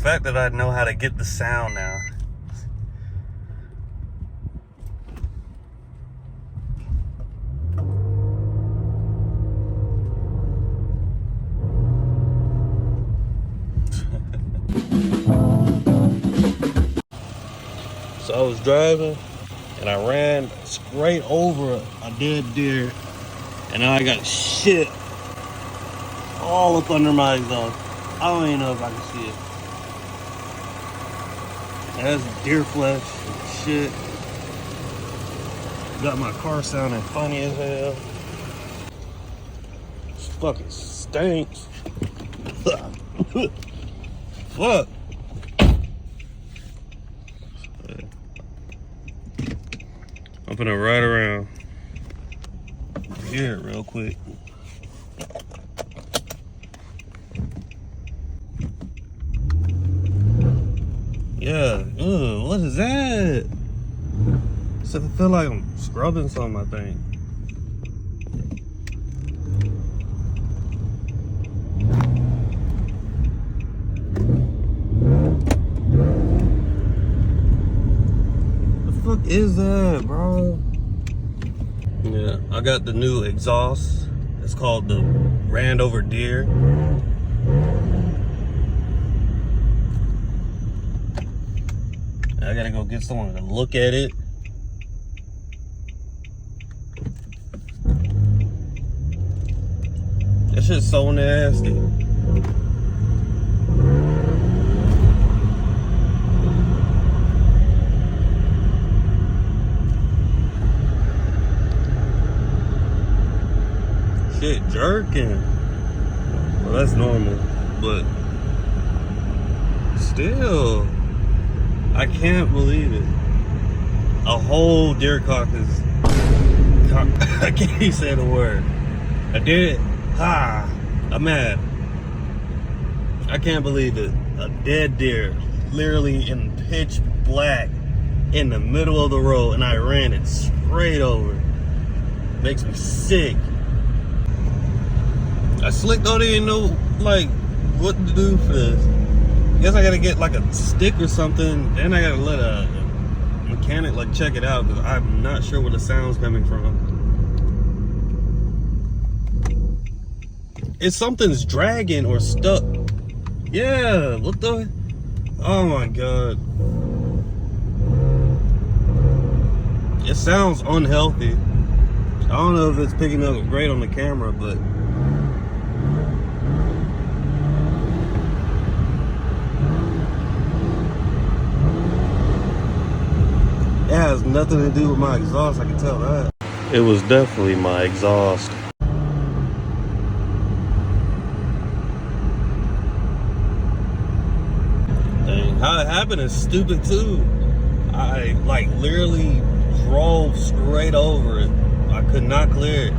fact that I know how to get the sound now. So I was driving and I ran straight over a dead deer, and now I got shit all up under my exhaust. I don't even know if I can see it. That's deer flesh and shit. Got my car sounding funny as hell. This fucking stinks. Fuck. I'm gonna ride around here real quick. Yeah, what is that? So I feel like I'm scrubbing something, I think. What the fuck is that, bro? Yeah, I got the new exhaust. It's called the Randover Deer. I gotta go get someone to look at it. That shit's so nasty. Shit jerking. Well, that's normal, but still, I can't believe it. A whole deer carcass. I can't even say the word. I did. I'm mad. I can't believe it. A dead deer, literally in pitch black, in the middle of the road, and I ran it straight over. Makes me sick. I slick don't even know like what to do for this. Guess I gotta get like a stick or something. Then I gotta let a mechanic like check it out, because I'm not sure where the sound's coming from. If something's dragging or stuck. Yeah, what the? Oh my God. It sounds unhealthy. I don't know if it's picking up great on the camera, but it has nothing to do with my exhaust, I can tell that. It was definitely my exhaust. Dang, how it happened is stupid too. I like literally drove straight over it. I could not clear it.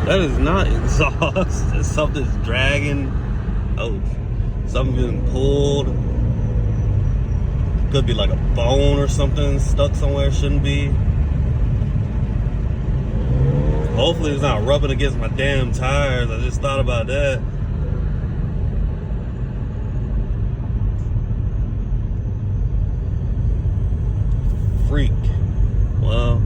That is not exhaust. It's something's dragging. Oh, something getting pulled. Could be like a bone or something stuck somewhere it shouldn't be. Hopefully it's not rubbing against my damn tires. I just thought about that. Freak. Well.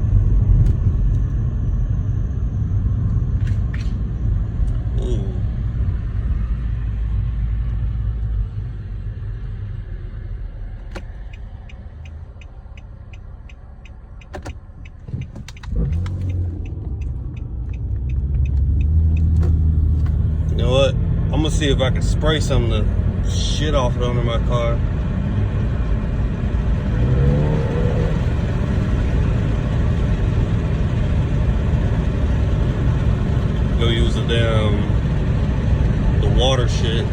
You know what? I'm gonna see if I can spray some of the shit off it under my car. Go use the water shit.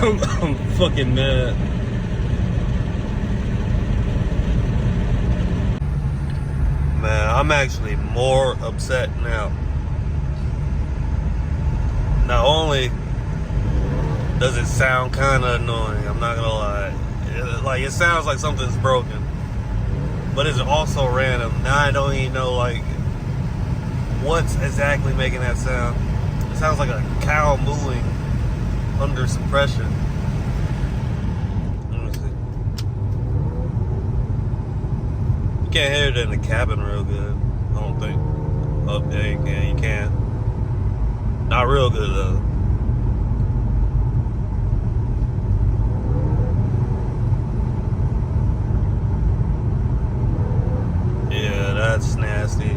I'm fucking mad. Man, I'm actually more upset now. Not only does it sound kind of annoying. I'm not gonna lie. It sounds like something's broken, but it's also random. Now I don't even know like what's exactly making that sound. It sounds like a cow mooing under suppression. Let me see. You can't hear it in the cabin real good, I don't think. Oh, yeah, you can. You can. Not real good though. Yeah, that's nasty.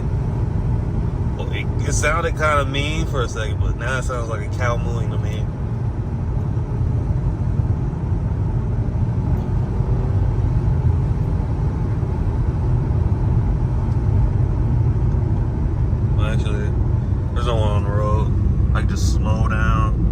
Well, it sounded kind of mean for a second, but now it sounds like a cow mooing to me. Well, actually, there's no one on the road. I can just slow down.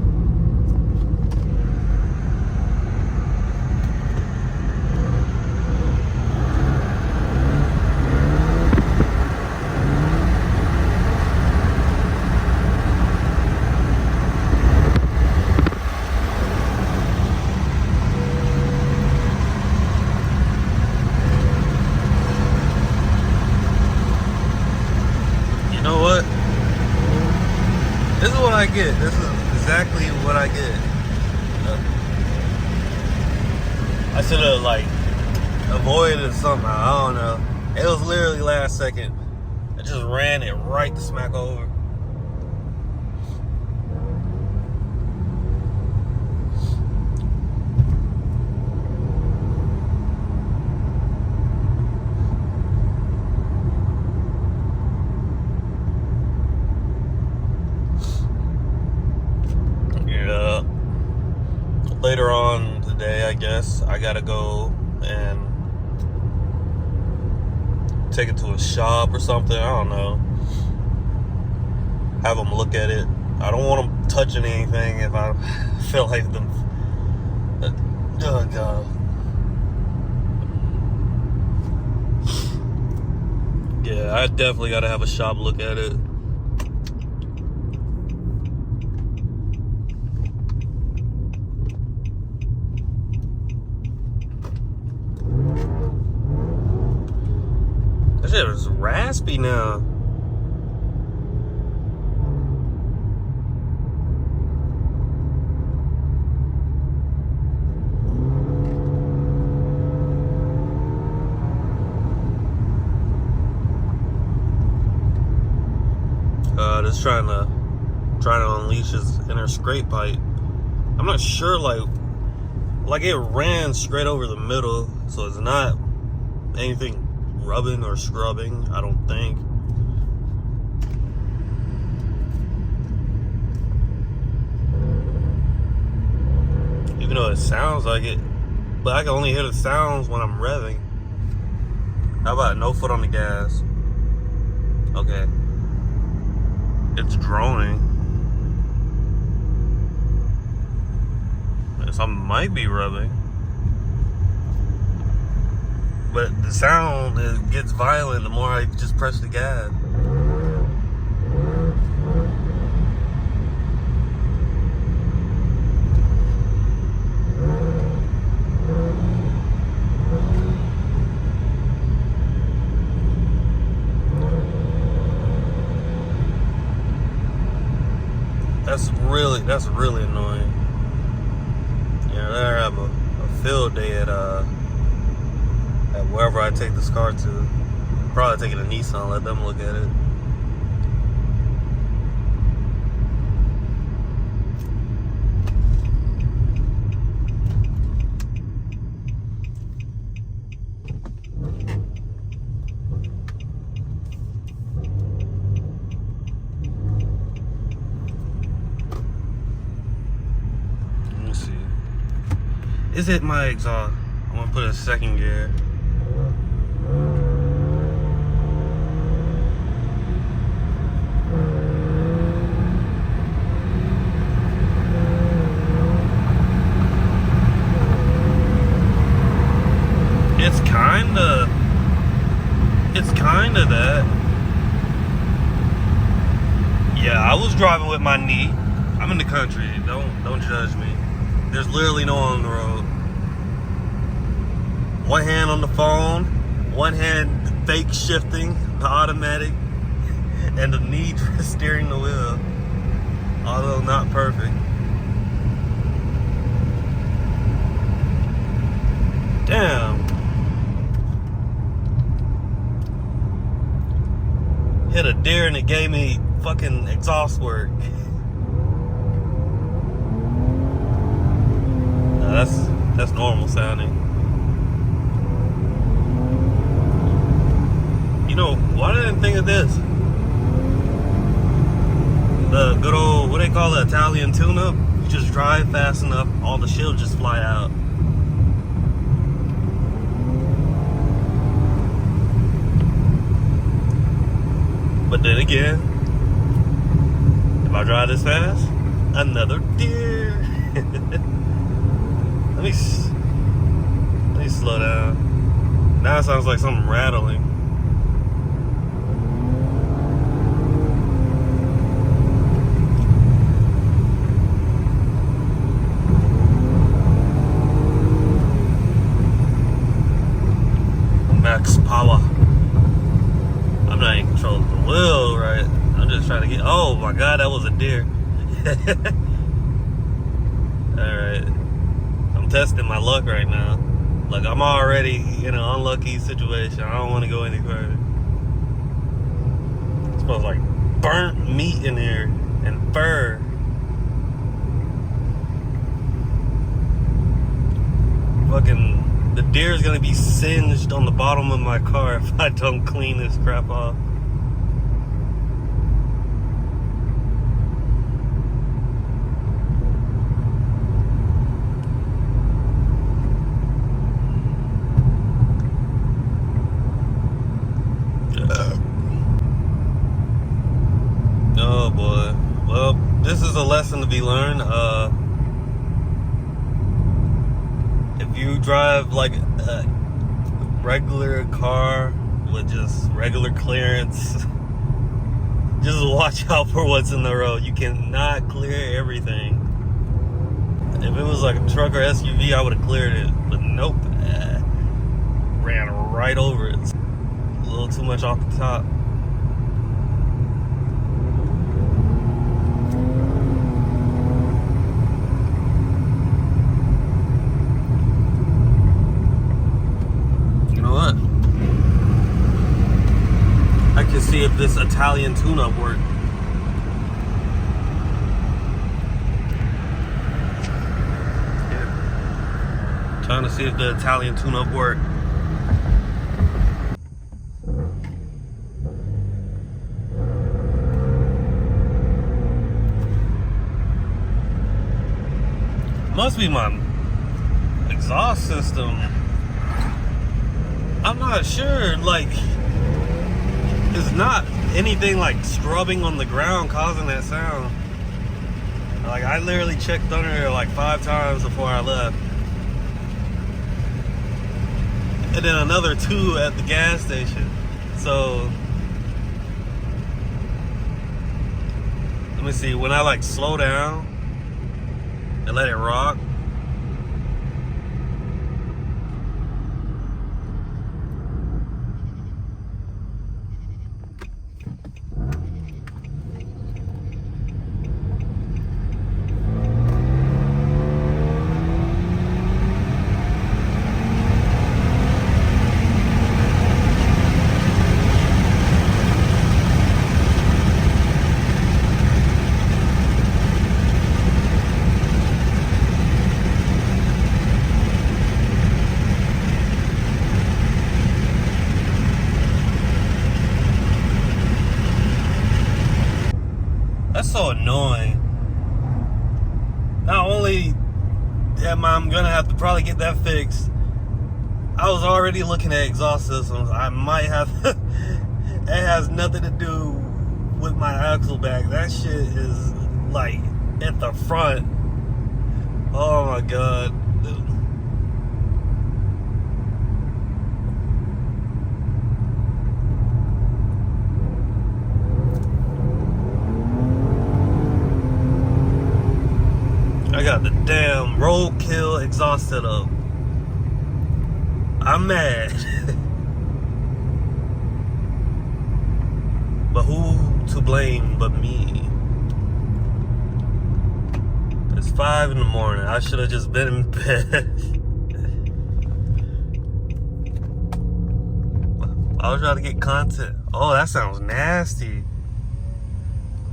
You know what? This is what I get. This is exactly what I get. I should have like avoided it somehow. I don't know. It was literally last second. I just ran it right to smack over. Later on today, I guess, I gotta go and take it to a shop or something. I don't know. Have them look at it. I don't want them touching anything if I feel like them. Oh, God. Yeah, I definitely gotta have a shop look at it. That shit is raspy now. Just trying to unleash his inner scrape pipe. I'm not sure, like it ran straight over the middle, so it's not anything rubbing or scrubbing, I don't think. Even though it sounds like it, but I can only hear the sounds when I'm revving. How about no foot on the gas? Okay. It's droning. So I might be rubbing. But the sound, it gets violent the more I just press the gas. That's really annoying. Yeah, I have a field day at wherever I take this car to. Probably take it to Nissan, let them look at it. Is it my exhaust? I'm gonna put a second gear. It's kinda that. Yeah, I was driving with my knee. I'm in the country. Don't judge me. There's literally no one on the road. One hand on the phone, one hand fake shifting, the automatic, and the need for steering the wheel. Although not perfect. Damn. Hit a deer and it gave me fucking exhaust work. That's normal sounding. You know, why didn't I think of this? The good old, what they call it, Italian tune-up. You just drive fast enough, all the shit will just fly out. But then again, if I drive this fast, another deer. Let me slow down. Now it sounds like something rattling. Max power. I'm not in control of the wheel, right? I'm just trying to get. Oh my god, that was a deer. Alright. I'm testing my luck right now. Like, I'm already in an unlucky situation. I don't want to go any further. It smells like burnt meat in here and fur. Fucking, the deer is gonna be singed on the bottom of my car if I don't clean this crap off. Oh boy. Well, this is a lesson to be learned. If you drive like a regular car with just regular clearance, just watch out for what's in the road. You cannot clear everything. If it was like a truck or SUV, I would have cleared it. But nope. Ran right over it. A little too much off the top. To see if this Italian tune-up worked. Yeah. Trying to see if the Italian tune-up worked. Must be my exhaust system. I'm not sure, like, it's not anything like scrubbing on the ground causing that sound. Like, I literally checked under there like 5 times before I left. And then another 2 at the gas station. So, let me see, when I like slow down and let it rock, that's so annoying. Not only am I gonna have to probably get that fixed, I was already looking at exhaust systems. I might have, it has nothing to do with my axle bag. That shit is like at the front. Oh my god. Dude. I got the damn roadkill exhaust setup. I'm mad. But who to blame but me? It's 5 in the morning. I should have just been in bed. I was trying to get content. Oh, that sounds nasty.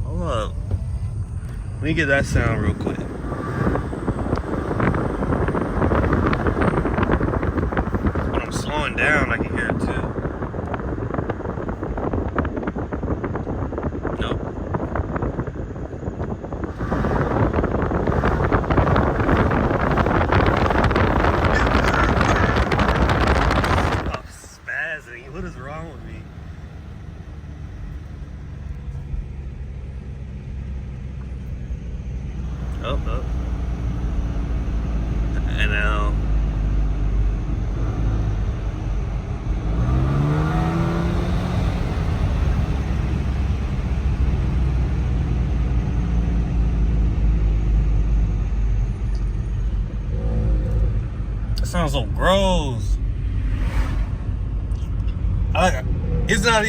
Hold up. Let me get that sound real quick. When I'm slowing down, I can hear it too. Nope. I'm spazzing. What is wrong with me? Oh. And now. That sounds so gross. It's not.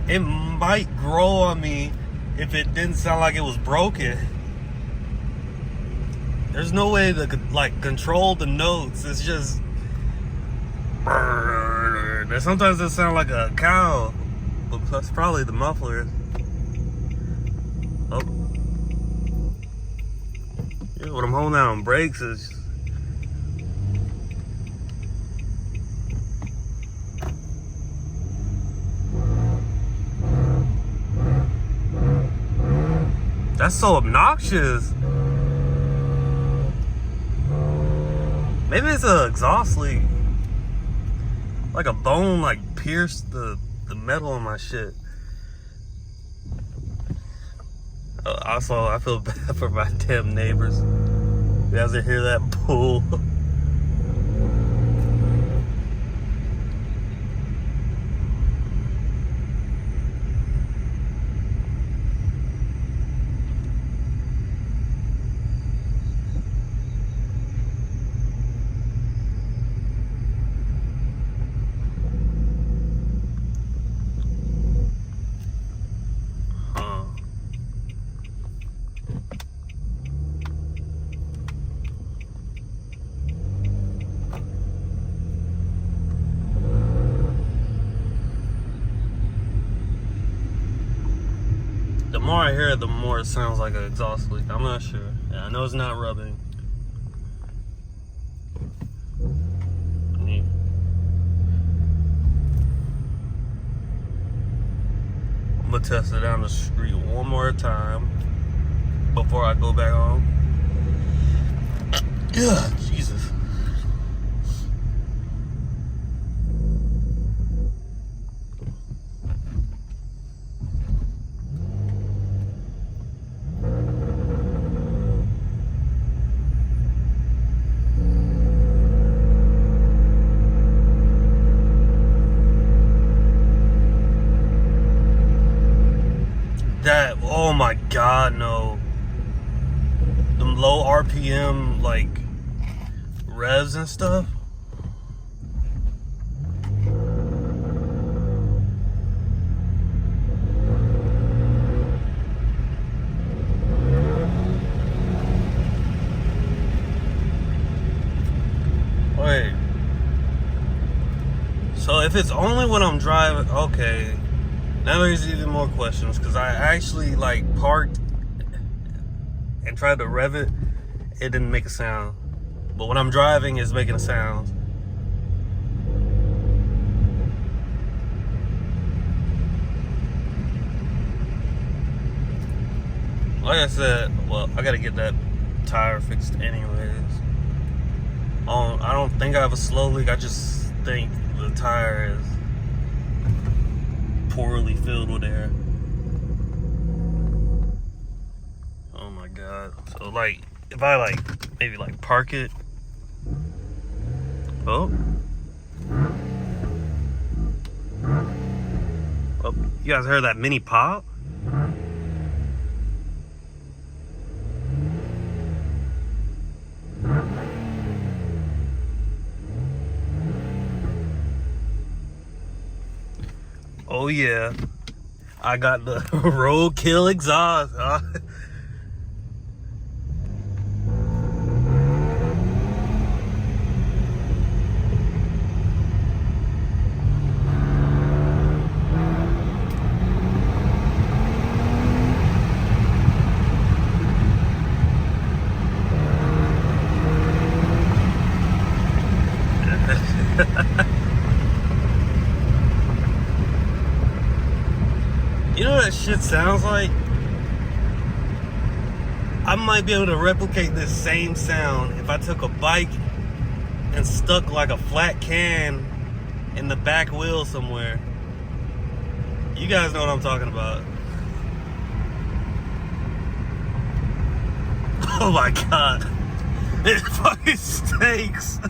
It might grow on me if it didn't sound like it was broken. There's no way to like control the notes. It's just. Sometimes it sounds like a cow, but that's probably the muffler. Oh. Yeah, when I'm holding down on brakes is. That's so obnoxious. Maybe it's an exhaust leak. Like a bone like pierced the metal on my shit. Also, I feel bad for my damn neighbors. You guys hear that bull? The more I hear it, the more it sounds like an exhaust leak. I'm not sure. Yeah, I know it's not rubbing. I'm gonna test it down the street one more time before I go back home. Yeah, Jesus. That, oh my God, no. Them low RPM, like, revs and stuff. Wait. So if it's only when I'm driving, okay. Now there's even more questions, because I actually like parked and tried to rev it. It didn't make a sound. But when I'm driving, it's making a sound. Like I said, well, I gotta get that tire fixed anyways. I don't think I have a slow leak. I just think the tire is poorly filled with air. Oh my God. So like, if I like, maybe like park it. Oh. Oh, you guys heard that mini pop? Oh yeah, I got the roadkill exhaust. You know what that shit sounds like? I might be able to replicate this same sound if I took a bike and stuck like a flat can in the back wheel somewhere. You guys know what I'm talking about. Oh my god. It fucking stinks.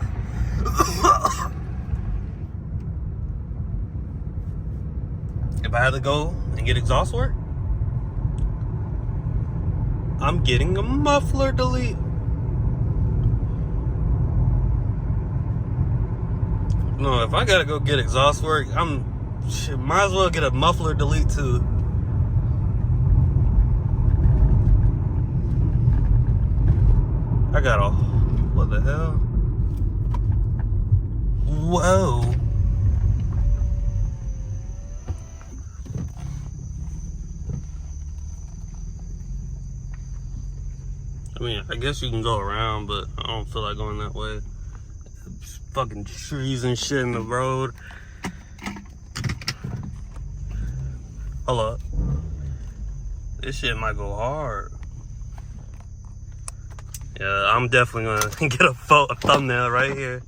If I had to go and get exhaust work, I'm getting a muffler delete. No, if I gotta go get exhaust work, might as well get a muffler delete too. I got a, what the hell? Whoa. I mean, I guess you can go around, but I don't feel like going that way. There's fucking trees and shit in the road. Hold up. This shit might go hard. Yeah, I'm definitely gonna get a thumbnail right here.